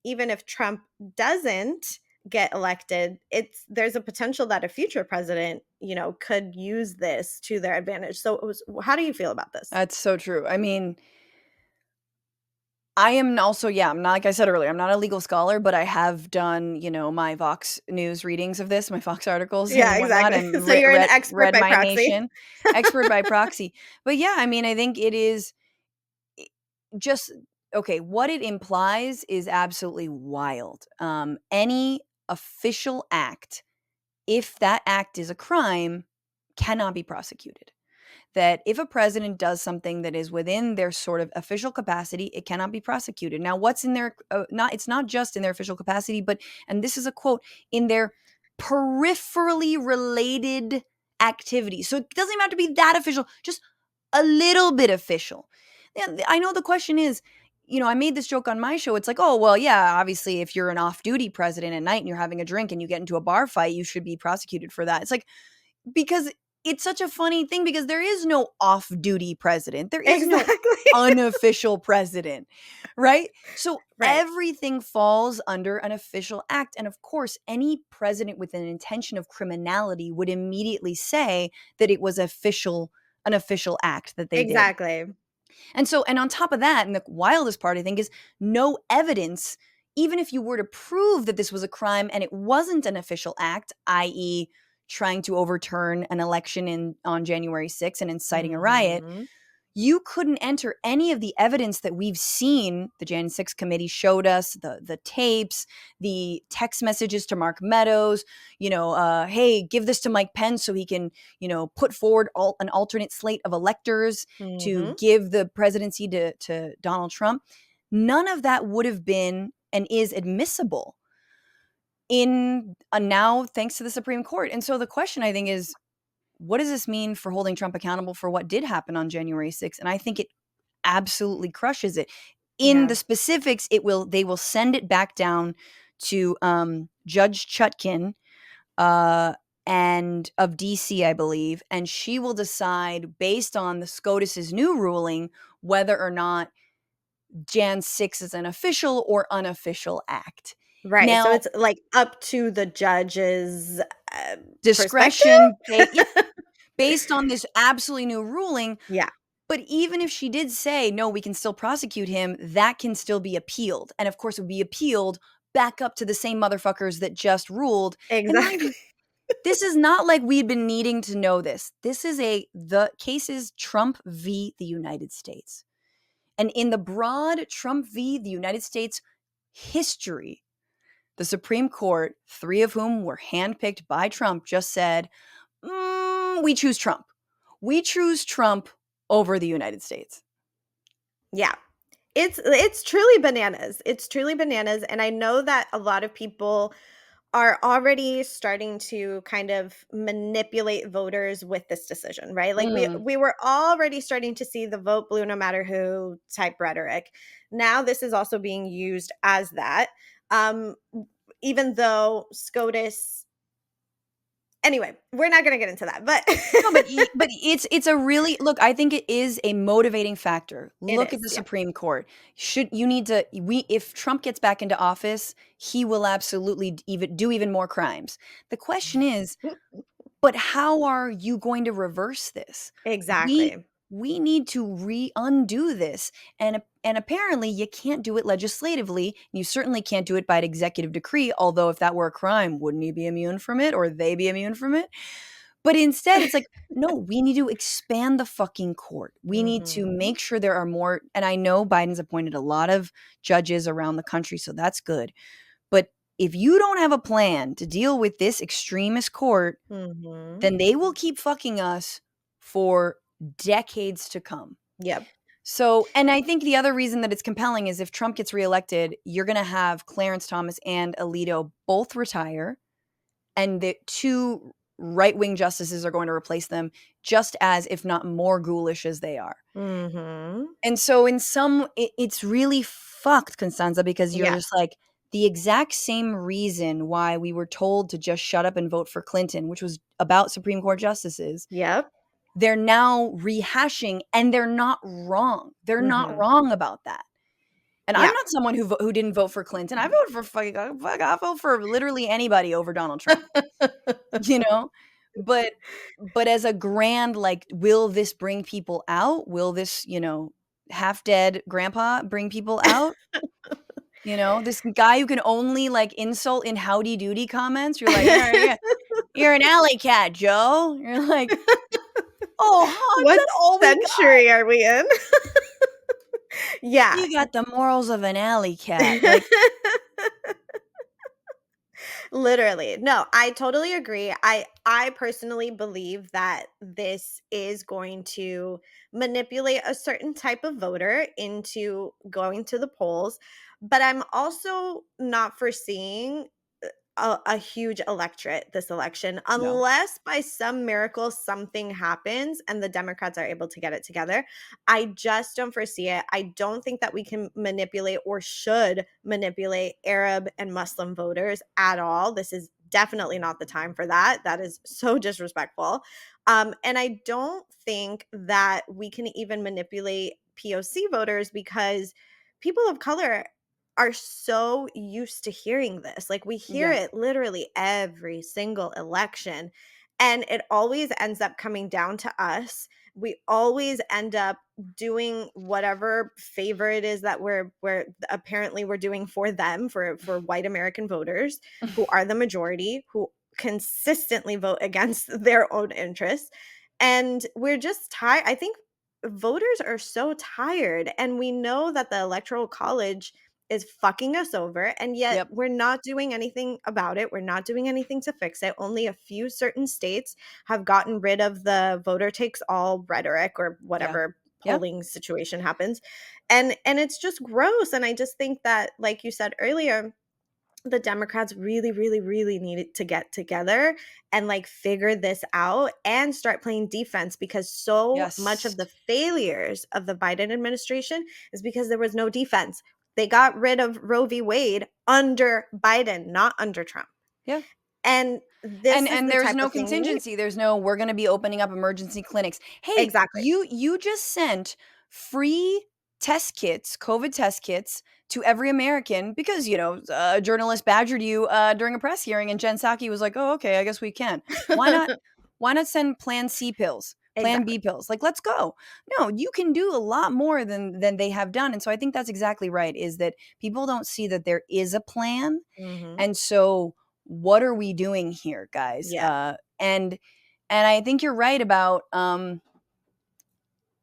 S6: even if Trump doesn't get elected, there's a potential that a future president, could use this to their advantage. So how do you feel about this?
S7: That's so true. I mean, I am also, I'm not, like I said earlier, I'm not a legal scholar, but I have done, my Vox News readings of this, my Fox articles
S6: Yeah,
S7: and whatnot,
S6: exactly.
S7: and
S6: So you're an
S7: read,
S6: expert
S7: read
S6: by
S7: My
S6: proxy.
S7: Nation, expert by proxy. But yeah, I mean, I think it is just, okay, what it implies is absolutely wild. Any official act, if that act is a crime, cannot be prosecuted. That if a president does something that is within their sort of official capacity, it cannot be prosecuted. Now, what's in their it's not just in their official capacity, but, and this is a quote, in their peripherally related activities. So it doesn't even have to be that official, just a little bit official. I know the question is, I made this joke on my show. It's like, oh, well, yeah, obviously, if you're an off-duty president at night and you're having a drink and you get into a bar fight, you should be prosecuted for that. It's like, because it's such a funny thing, because there is no off-duty president. There is no
S6: Exactly.
S7: unofficial president, right? So
S6: Right.
S7: everything falls under an official act. And of course, any president with an intention of criminality would immediately say that it was an official act that they did.
S6: Exactly.
S7: And so, and on top of that, and the wildest part, I think, is no evidence, even if you were to prove that this was a crime and it wasn't an official act, i.e., trying to overturn an election on January 6th and inciting a riot,
S6: Mhm.
S7: you couldn't enter any of the evidence that we've seen. The Jan 6 committee showed us the tapes, the text messages to Mark Meadows, hey, give this to Mike Pence so he can, put forward an alternate slate of electors to
S6: Mhm.
S7: give the presidency to Donald Trump. None of that would have been and is admissible now, thanks to the Supreme Court. And so the question, I think, is, what does this mean for holding Trump accountable for what did happen on January 6th? And I think it absolutely crushes it. In
S6: Yeah.
S7: the specifics, they will send it back down to Judge Chutkin and of DC, I believe, and she will decide based on the SCOTUS's new ruling whether or not Jan 6 is an official or unofficial act.
S6: Right. So
S7: Now,
S6: it's like up to the judge's perspective.
S7: discretion based on this absolutely new ruling.
S6: Yeah.
S7: But even if she did say, no, we can still prosecute him, that can still be appealed. And of course, it would be appealed back up to the same motherfuckers that just ruled. And mind
S6: Exactly.
S7: you, this is not like we'd been needing to know this. This is the case is Trump v. the United States. And in the broad Trump v. the United States history, the Supreme Court, 3 of whom were handpicked by Trump, just said, we choose Trump. We choose Trump over the United States.
S6: Yeah. It's truly bananas. It's truly bananas. And I know that a lot of people are already starting to kind of manipulate voters with this decision, right? Like we were already starting to see the vote blue no matter who type rhetoric. Now this is also being used as that. Even though SCOTUS, anyway, we're not going to get into that, but
S7: no, but it's a really, look, I think it is a motivating factor. Look at the Supreme Court. If Trump gets back into office, he will absolutely do even more crimes. The question is, but how are you going to reverse this?
S6: Exactly.
S7: We need to undo this. And apparently you can't do it legislatively. You certainly can't do it by an executive decree, although if that were a crime, wouldn't he be immune from it, or they be immune from it? But instead, it's like, no, we need to expand the fucking court. We need to make sure there are more. And I know Biden's appointed a lot of judges around the country, so that's good. But if you don't have a plan to deal with this extremist court, then they will keep fucking us for decades to come.
S6: Yep.
S7: So, and I think the other reason that it's compelling is if Trump gets reelected, you're going to have Clarence Thomas and Alito both retire, and the 2 right-wing justices are going to replace them, just as, if not more ghoulish as they are. And so it's really fucked, Constanza, because you're just like, the exact same reason why we were told to just shut up and vote for Clinton, which was about Supreme Court justices.
S6: Yep.
S7: They're now rehashing, and they're not wrong. They're not wrong about that. And I'm not someone who didn't vote for Clinton. I voted for I vote for literally anybody over Donald Trump. You know? But as a grand, like, will this bring people out? Will this, half dead grandpa bring people out? This guy who can only like insult in howdy doody comments. You're like, you're an alley cat, Joe. You're like, oh,
S6: what century are we in? Yeah.
S7: You got the morals of an alley cat. Like,
S6: literally. No, I totally agree. I personally believe that this is going to manipulate a certain type of voter into going to the polls, but I'm also not foreseeing a huge electorate this election, unless by some miracle something happens and the Democrats are able to get it together. I just don't foresee it. I don't think that we can manipulate or should manipulate Arab and Muslim voters at all. This is definitely not the time for that. That is so disrespectful. And I don't think that we can even manipulate POC voters, because people of color are so used to hearing this. Like, we hear it literally every single election, and it always ends up coming down to us. We always end up doing whatever favor it is that we're apparently we're doing for them, for white American voters who are the majority, who consistently vote against their own interests. And we're just tired. I think voters are so tired, and we know that the Electoral College is fucking us over, and yet we're not doing anything about it. We're not doing anything to fix it. Only a few certain states have gotten rid of the voter takes all rhetoric, or whatever polling situation happens. And it's just gross. And I just think that, like you said earlier, the Democrats really, really, really needed to get together and like figure this out and start playing defense, because so much of the failures of the Biden administration is because there was no defense. They got rid of Roe v. Wade under Biden, not under Trump.
S7: Yeah.
S6: And this
S7: and there's no contingency. There's no, we're going to be opening up emergency clinics. Hey,
S6: exactly.
S7: You just sent free test kits, COVID test kits, to every American because, a journalist badgered you during a press hearing, and Jen Psaki was like, oh, okay, I guess we can. Why not send Plan C pills? Plan B pills. Like, let's go. No, you can do a lot more than they have done. And so I think that's exactly right, is that people don't see that there is a plan. And so what are we doing here, guys? And I think you're right about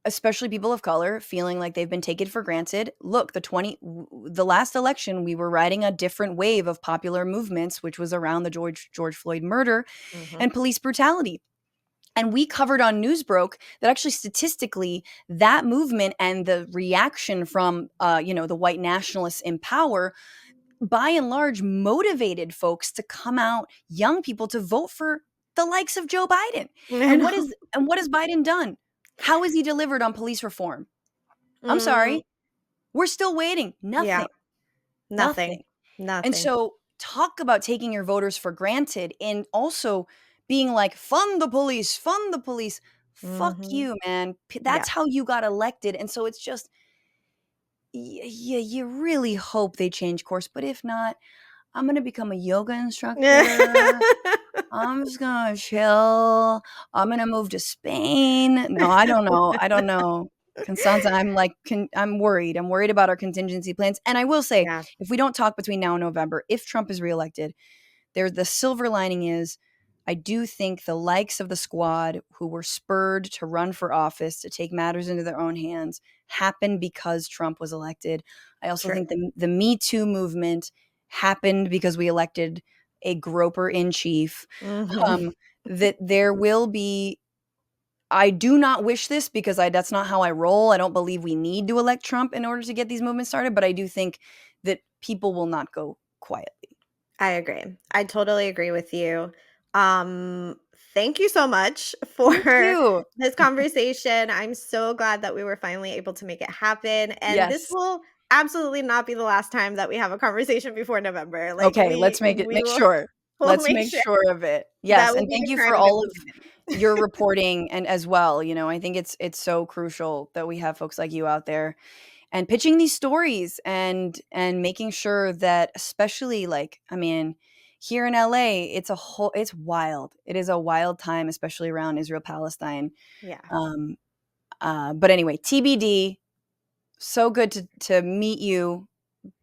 S7: especially people of color, feeling like they've been taken for granted. Look, the last election, we were riding a different wave of popular movements, which was around the George Floyd murder and police brutality. And we covered on Newsbroke that actually statistically that movement and the reaction from, the white nationalists in power, by and large, motivated folks to come out, young people to vote for the likes of Joe Biden. And what has Biden done? How has he delivered on police reform? I'm sorry. We're still waiting. Nothing.
S6: Yeah. Nothing.
S7: And so talk about taking your voters for granted and also being like, fund the police. Fuck you, man. That's how you got elected. And so it's just, you really hope they change course. But if not, I'm going to become a yoga instructor. I'm just going to chill. I'm going to move to Spain. No, I don't know. Constanza, I'm worried. I'm worried about our contingency plans. And I will say, if we don't talk between now and November, if Trump is reelected, the silver lining is I do think the likes of the squad who were spurred to run for office, to take matters into their own hands, happened because Trump was elected. I also think the Me Too movement happened because we elected a groper in chief. That there will be, I do not wish this because that's not how I roll. I don't believe we need to elect Trump in order to get these movements started, but I do think that people will not go quietly.
S6: I agree. I totally agree with you. Thank you so much for this conversation. I'm so glad that we were finally able to make it happen. And this will absolutely not be the last time that we have a conversation before November.
S7: Let's make sure. Let's make sure of it. Yes. And thank you for all of your reporting and as well. I think it's so crucial that we have folks like you out there and pitching these stories and making sure that, especially here in LA, it's wild. It is a wild time, especially around Israel-Palestine.
S6: Yeah.
S7: But anyway, TBD. So good to meet you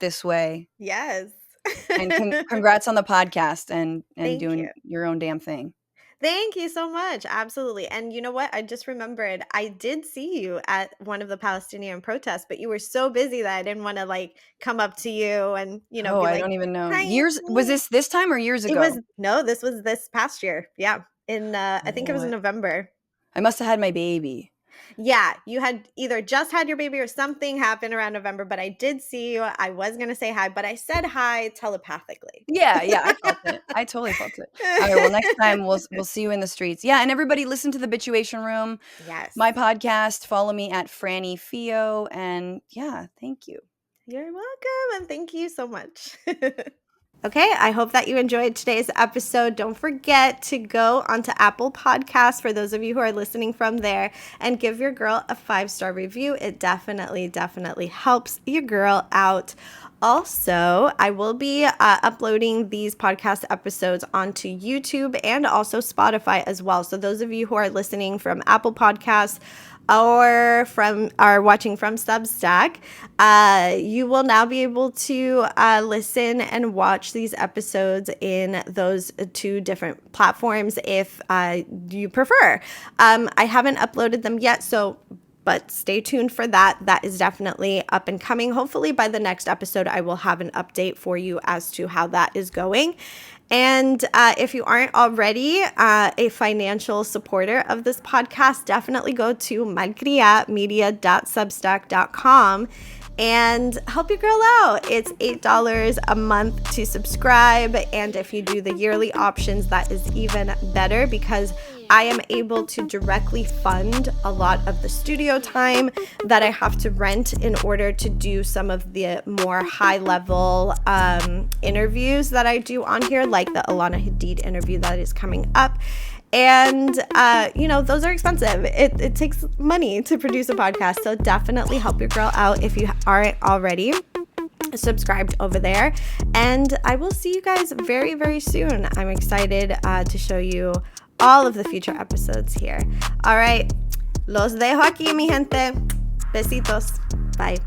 S7: this way.
S6: Yes.
S7: And congrats on the podcast and doing
S6: you.
S7: your own damn thing.
S6: Thank you so much. Absolutely. And you know what? I just remembered I did see you at one of the Palestinian protests, but you were so busy that I didn't want to come up to you and, be
S7: I don't even know. Was this time or years ago?
S6: This was this past year. Yeah. I think it was in November.
S7: I must have had my baby.
S6: Yeah, you had either just had your baby or something happened around November, but I did see you. I was going to say hi, but I said hi telepathically.
S7: Yeah, I felt it. I totally felt it. All right, well, next time we'll see you in the streets. Yeah, and everybody listen to The Bituation Room.
S6: Yes.
S7: My podcast. Follow me at Franny Fio. And yeah, thank you.
S6: You're welcome, and thank you so much. Okay, I hope that you enjoyed today's episode. Don't forget to go onto Apple Podcasts for those of you who are listening from there and give your girl a 5-star review. It definitely helps your girl out. Also, I will be uploading these podcast episodes onto YouTube and also Spotify as well. So those of you who are listening from Apple Podcasts or are watching from Substack, you will now be able to listen and watch these episodes in those 2 different platforms if you prefer. I haven't uploaded them yet, but stay tuned for that. That is definitely up and coming. Hopefully by the next episode, I will have an update for you as to how that is going. And if you aren't already a financial supporter of this podcast, definitely go to malcriamedia.substack.com and help your girl out. It's $8 a month to subscribe. And if you do the yearly options, that is even better because I am able to directly fund a lot of the studio time that I have to rent in order to do some of the more high-level interviews that I do on here, like the Alana Hadid interview that is coming up. And, those are expensive. It takes money to produce a podcast, so definitely help your girl out if you aren't already subscribed over there. And I will see you guys very, very soon. I'm excited to show you all of the future episodes here. All right. Los dejo aquí, mi gente. Besitos. Bye.